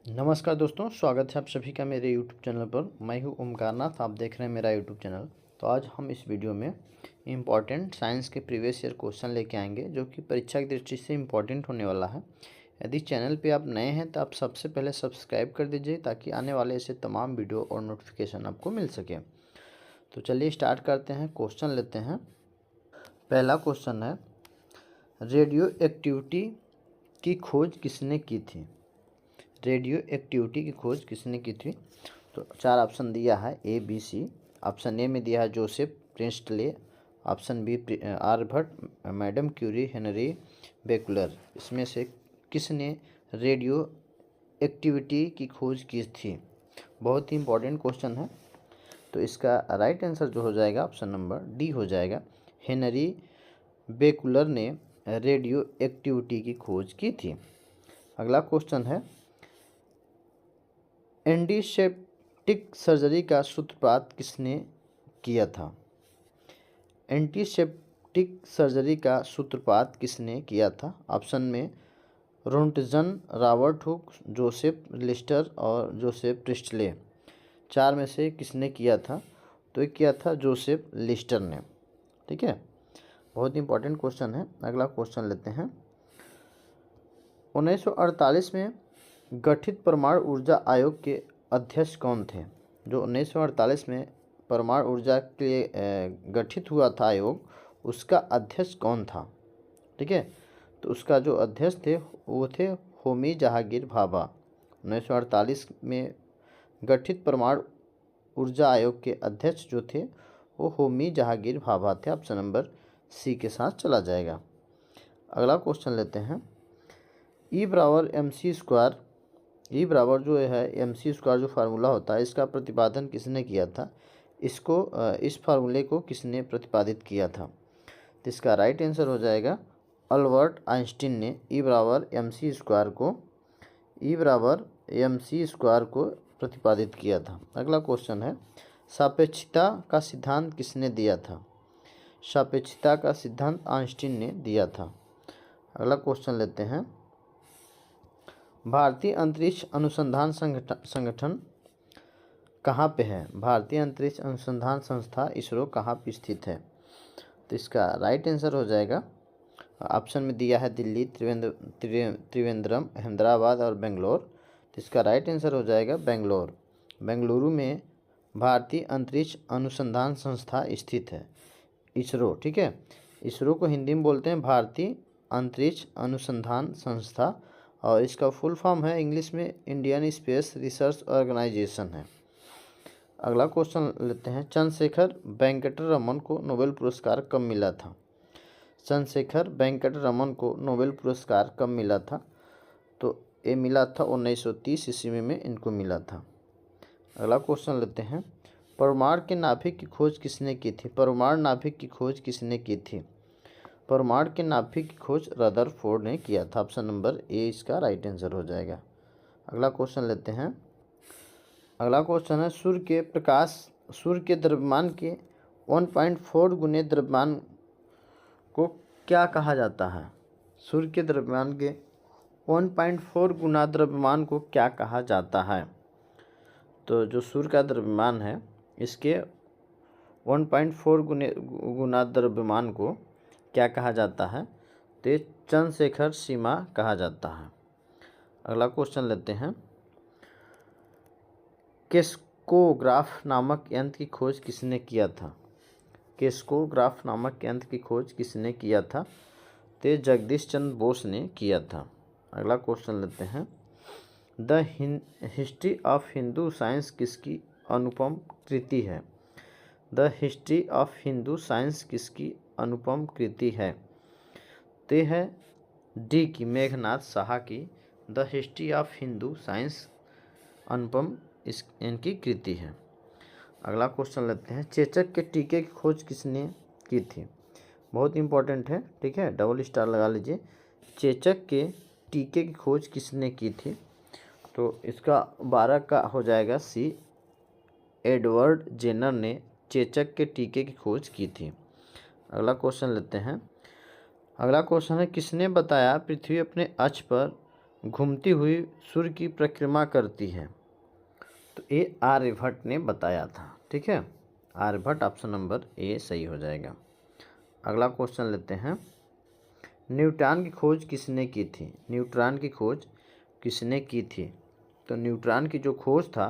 नमस्कार दोस्तों, स्वागत है आप सभी का मेरे YouTube चैनल पर। मैं हूं ओमकारनाथ, आप देख रहे हैं मेरा YouTube चैनल। तो आज हम इस वीडियो में इम्पॉर्टेंट साइंस के प्रीवियस ईयर क्वेश्चन लेके आएंगे, जो कि परीक्षा की दृष्टि से इम्पॉर्टेंट होने वाला है। यदि चैनल पे आप नए हैं तो आप सबसे पहले सब्सक्राइब कर दीजिए, ताकि आने वाले ऐसे तमाम वीडियो और नोटिफिकेशन आपको मिल सके। तो चलिए स्टार्ट करते हैं, क्वेश्चन लेते हैं। पहला क्वेश्चन है, रेडियो एक्टिविटी की खोज किसने की थी? रेडियो एक्टिविटी की खोज किसने की थी? तो चार ऑप्शन दिया है, A B C. Option A में दिया है Joseph Priestley, option B Aryabhatta, Madam Curie, Henri Becquerel. इसमें से किसने रेडियो एक्टिविटी की खोज की थी? बहुत ही इंपॉर्टेंट क्वेश्चन है। तो इसका राइट आंसर जो हो जाएगा ऑप्शन नंबर डी हो जाएगा। हेनरी बेकुलर ने रेडियो एक्टिविटी की खोज की थी। अगला क्वेश्चन है, एंटीसेप्टिक सर्जरी का सूत्रपात किसने किया था? एंटीसेप्टिक सर्जरी का सूत्रपात किसने किया था? ऑप्शन में Roentgen, Robert Hooke, Joseph Lister और जोसेफ प्रिस्टले। चार में से किसने किया था? तो ये किया था जोसेफ लिस्टर ने। ठीक है, बहुत इंपॉर्टेंट क्वेश्चन है। अगला क्वेश्चन लेते हैं। 1948 में गठित परमाणु ऊर्जा आयोग के अध्यक्ष कौन थे? जो 1948 में परमाणु ऊर्जा के लिए गठित हुआ था आयोग, उसका अध्यक्ष कौन था? ठीक है, तो उसका जो अध्यक्ष थे वो थे होमी जहांगीर भाभा। 1948 में गठित परमाणु ऊर्जा आयोग के अध्यक्ष जो थे वो होमी जहांगीर भाभा थे। ऑप्शन नंबर सी के साथ चला जाएगा। अगला क्वेश्चन लेते हैं। ई बराबर एम सी स्क्वायर, ई बराबर जो है एम सी स्क्वायर जो फार्मूला होता है, इसका प्रतिपादन किसने किया था? इस फार्मूले को किसने प्रतिपादित किया था? तो इसका राइट आंसर हो जाएगा अल्बर्ट आइंस्टीन ने ई बराबर एम सी स्क्वायर को प्रतिपादित किया था। अगला क्वेश्चन है, सापेक्षता का सिद्धांत किसने दिया था? सापेक्षता का सिद्धांत आइंस्टीन ने दिया था। अगला क्वेश्चन लेते हैं। भारतीय अंतरिक्ष अनुसंधान संगठन कहाँ पे है? भारतीय अंतरिक्ष अनुसंधान संस्था इसरो कहाँ पे स्थित है? तो इसका राइट आंसर हो जाएगा, ऑप्शन में दिया है दिल्ली, त्रिवेंद्रम, अहमदाबाद और बेंगलोर। तो इसका राइट आंसर हो जाएगा बेंगलोर। बेंगलुरु में भारतीय अंतरिक्ष अनुसंधान संस्था स्थित है, इसरो। ठीक है, इसरो को हिंदी में बोलते हैं भारतीय अंतरिक्ष अनुसंधान संस्था, और इसका फुल फॉर्म है इंग्लिश में इंडियन स्पेस रिसर्च ऑर्गेनाइजेशन है। अगला क्वेश्चन लेते हैं। चंद्रशेखर वेंकट रमन को नोबेल पुरस्कार कब मिला था? चंद्रशेखर वेंकट रमन को नोबेल पुरस्कार कब मिला था? तो ये मिला था 1930 ईस्वी में इनको मिला था। अगला क्वेश्चन लेते हैं। परमाणु के नाभिक की खोज किसने की थी? परमाणु नाभिक की खोज किसने की थी? परमाणु के नाभिक की खोज रदरफोर्ड ने किया था। ऑप्शन नंबर ए इसका राइट आंसर हो जाएगा। अगला क्वेश्चन लेते हैं। अगला क्वेश्चन है, सूर्य के द्रव्यमान के 1.4 गुने द्रव्यमान को क्या कहा जाता है? सूर्य के द्रव्यमान के 1.4 गुना द्रव्यमान को क्या कहा जाता है? तो जो सूर्य का द्रव्यमान है, इसके 1.4 गुना द्रव्यमान को क्या कहा जाता है? तो ये चंद्रशेखर सीमा कहा जाता है। अगला क्वेश्चन लेते हैं। केस्कोग्राफ नामक यंत्र की खोज किसने किया था? केस्कोग्राफ नामक यंत्र की खोज किसने किया था? तो जगदीश चंद्र बोस ने किया था। अगला क्वेश्चन लेते हैं। The history of Hindu science किसकी अनुपम कृति है? The history of Hindu science किसकी अनुपम कृति है? तो है डी की, मेघनाथ साहा की the history of Hindu science अनुपम इनकी कृति है। अगला क्वेश्चन लेते हैं। चेचक के टीके की खोज किसने की थी? बहुत इंपॉर्टेंट है, ठीक है, डबल स्टार लगा लीजिए। चेचक के टीके की खोज किसने की थी? तो इसका 12 का हो जाएगा सी, एडवर्ड जेनर ने चेचक के टीके की खोज की थी। अगला क्वेश्चन लेते हैं। अगला क्वेश्चन है, किसने बताया पृथ्वी अपने अक्ष पर घूमती हुई सूर्य की परिक्रमा करती है? तो ये आर्यभट्ट ने बताया था। ठीक है, आर्यभट्ट, ऑप्शन नंबर ए सही हो जाएगा। अगला क्वेश्चन लेते हैं, न्यूट्रॉन की खोज किसने की थी? न्यूट्रॉन की खोज किसने की थी? तो न्यूट्रॉन की जो खोज था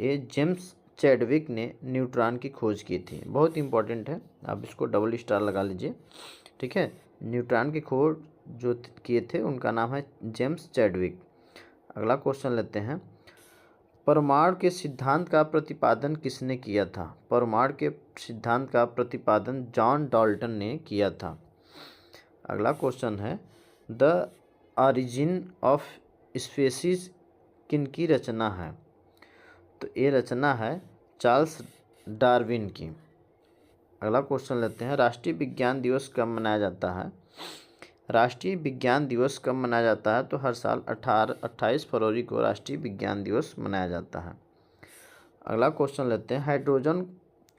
ये जेम्स चैडविक ने न्यूट्रॉन की खोज की थी। बहुत इंपॉर्टेंट है, आप इसको डबल स्टार लगा लीजिए। ठीक है, न्यूट्रॉन की खोज जो किए थे उनका नाम है जेम्स चैडविक। अगला क्वेश्चन लेते हैं, परमाणु के सिद्धांत का प्रतिपादन किसने किया था? परमाणु के सिद्धांत का प्रतिपादन जॉन डाल्टन ने किया था। अगला क्वेश्चन है, द ऑरिजिन ऑफ स्पीशीज किनकी रचना है? तो ये रचना है चार्ल्स डार्विन की। अगला क्वेश्चन लेते हैं, राष्ट्रीय विज्ञान दिवस कब मनाया जाता है? राष्ट्रीय विज्ञान दिवस कब मनाया जाता है? तो हर साल 28 फरवरी को राष्ट्रीय विज्ञान दिवस मनाया जाता है। अगला क्वेश्चन लेते हैं, हाइड्रोजन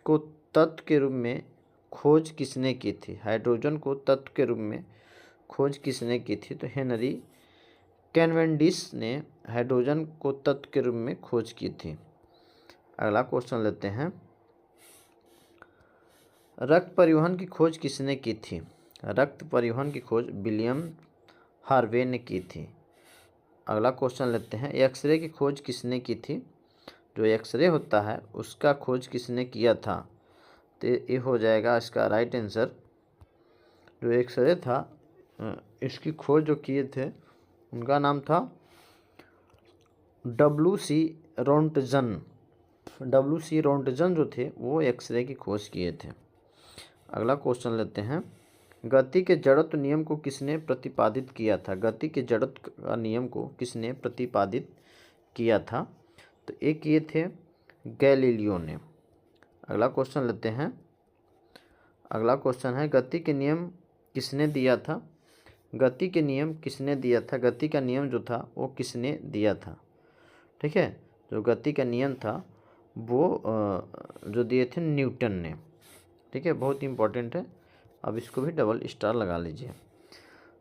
को तत्व के रूप में खोज किसने की थी? हाइड्रोजन को तत्व के रूप में खोज किसने की थी? तो हेनरी कैवेंडिश ने हाइड्रोजन को तत्व के रूप में खोज की थी। अगला क्वेश्चन लेते हैं, रक्त परिवहन की खोज किसने की थी? रक्त परिवहन की खोज विलियम हार्वे ने की थी। अगला क्वेश्चन लेते हैं, एक्सरे की खोज किसने की थी? जो एक्सरे होता है उसका खोज किसने किया था? तो ये हो जाएगा इसका राइट आंसर, जो एक्सरे था इसकी खोज जो किए थे उनका नाम था WC रोंटजन। WC रोंटजन जो थे वो एक्सरे की खोज किए थे। अगला क्वेश्चन लेते हैं, गति के जड़त्व नियम को किसने प्रतिपादित किया था? गति के जड़त्व का नियम को किसने प्रतिपादित किया था? तो ये किए थे गैलीलियो ने। अगला क्वेश्चन लेते हैं, अगला क्वेश्चन है, गति के नियम किसने दिया था? गति के नियम किसने दिया था? गति का नियम जो था वो किसने दिया था? ठीक है, जो गति का नियम था वो जो दिए थे न्यूटन ने। ठीक है, बहुत इंपॉर्टेंट है, अब इसको भी डबल स्टार लगा लीजिए।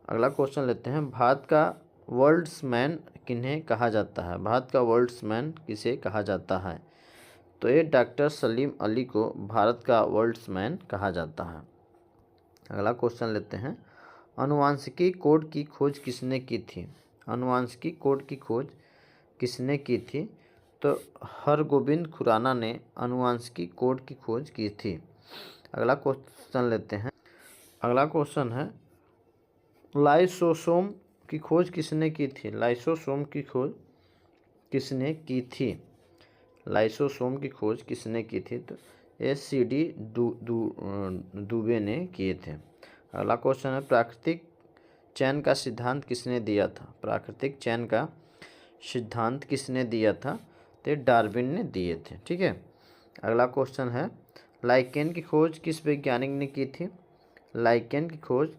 अगला क्वेश्चन लेते हैं, भारत का वर्ल्ड्समैन किन्हें कहा जाता है? भारत का वर्ल्ड्समैन किसे कहा जाता है? तो ये डॉक्टर सलीम अली को भारत का वर्ल्ड्समैन कहा जाता है। अगला क्वेश्चन लेते हैं, आनुवांशिकी कोड की खोज किसने की थी? आनुवांशिकी कोड की खोज किसने की थी? तो हरगोबिंद खुराना ने आनुवांशिकी कोड की खोज की थी। अगला क्वेश्चन लेते हैं, अगला क्वेश्चन है, लाइसोसोम की खोज किसने की थी? लाइसोसोम की खोज किसने की थी? लाइसोसोम की खोज किसने की थी? तो SCD दुबे ने किए थे। अगला क्वेश्चन है, प्राकृतिक चयन का सिद्धांत किसने दिया था? प्राकृतिक चयन का सिद्धांत किसने दिया था? तो डार्विन ने दिए थे। ठीक है, अगला क्वेश्चन है, लाइकेन की खोज किस वैज्ञानिक ने की थी? लाइकेन की खोज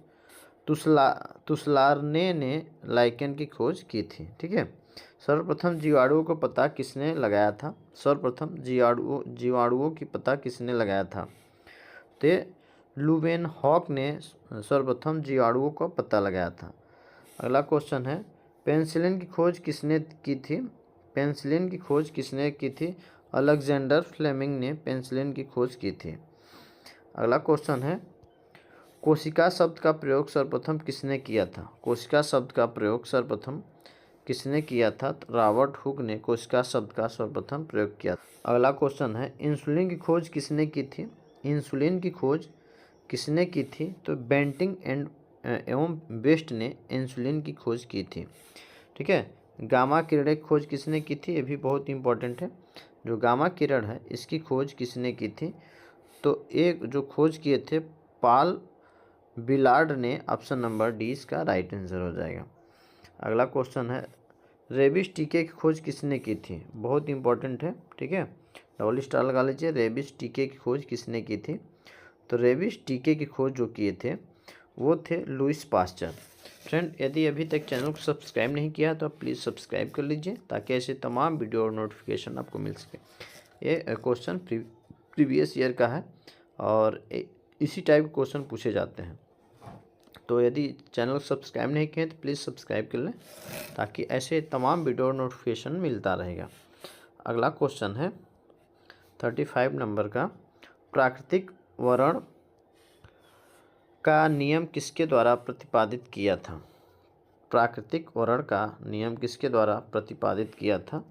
तुसलारने ने लाइकेन की खोज की थी। ठीक है, सर्वप्रथम जीवाणुओं को पता किसने लगाया था? सर्वप्रथम जीवाणुओं की पता किसने लगाया था? तो लुवेनहॉक ने सर्वप्रथम जीवाणुओं का पता लगाया था। अगला क्वेश्चन है, पेनिसिलिन की खोज किसने की थी? पेनिसिलिन की खोज किसने की थी? अलेक्जेंडर फ्लेमिंग ने पेनिसिलिन की खोज की थी। अगला क्वेश्चन है, कोशिका शब्द का प्रयोग सर्वप्रथम किसने किया था? कोशिका शब्द का प्रयोग सर्वप्रथम किसने किया था? रॉबर्ट हुक ने कोशिका शब्द का सर्वप्रथम प्रयोग किया। अगला क्वेश्चन है, इंसुलिन की खोज किसने की थी? इंसुलिन की खोज किसने की थी? तो बेंटिंग एंड एवं बेस्ट ने इंसुलिन की खोज की थी। ठीक है, गामा किरण की खोज किसने की थी? ये भी बहुत इंपॉर्टेंट है, जो गामा किरण है इसकी खोज किसने की थी? तो एक जो खोज किए थे पॉल बिलार्ड ने। ऑप्शन नंबर डी इसका राइट आंसर हो जाएगा। अगला क्वेश्चन है, रेबीज टीके की खोज किसने की थी? बहुत इंपॉर्टेंट है। ठीक है, डबल स्टार लगा लीजिए, रेबीज टीके की खोज किसने की थी? तो रेबीज टीके की खोज जो किए थे वो थे लुइस पास्चर। फ्रेंड, यदि अभी तक चैनल को सब्सक्राइब नहीं किया तो प्लीज़ सब्सक्राइब कर लीजिए ताकि ऐसे तमाम वीडियो और नोटिफिकेशन आपको मिल सके। ये क्वेश्चन प्रीवियस ईयर का है और इसी टाइप के क्वेश्चन पूछे जाते हैं। तो यदि चैनल सब्सक्राइब नहीं किए तो प्लीज़ सब्सक्राइब कर लें, ताकि ऐसे तमाम वीडियो नोटिफिकेशन मिलता रहेगा। अगला क्वेश्चन है 35 नंबर का, प्राकृतिक वर्ण का नियम किसके द्वारा प्रतिपादित किया था? प्राकृतिक वर्ण का नियम किसके द्वारा प्रतिपादित किया था?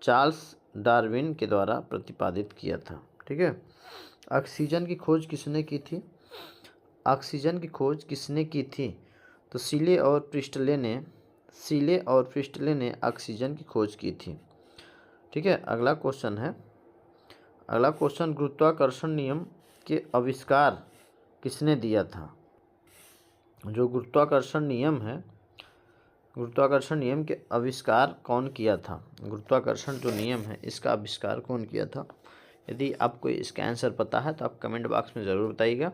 चार्ल्स डार्विन के द्वारा प्रतिपादित किया था। ठीक है। ऑक्सीजन की खोज किसने की थी? ऑक्सीजन की खोज किसने की थी? तो सीले और प्रिस्टले ने ऑक्सीजन की खोज की थी। ठीक है। अगला क्वेश्चन, गुरुत्वाकर्षण नियम के आविष्कार किसने दिया था? जो गुरुत्वाकर्षण नियम के आविष्कार कौन किया था? गुरुत्वाकर्षण जो नियम है इसका आविष्कार कौन किया था? यदि आपको इसका आंसर पता है तो आप कमेंट बॉक्स में ज़रूर बताइएगा।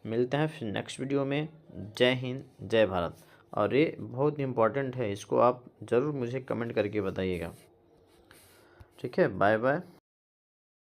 मिलते हैं फिर नेक्स्ट वीडियो में। जय हिंद, जय भारत। और ये बहुत इम्पोर्टेंट है, इसको आप ज़रूर मुझे कमेंट करके बताइएगा। ठीक है, बाय बाय।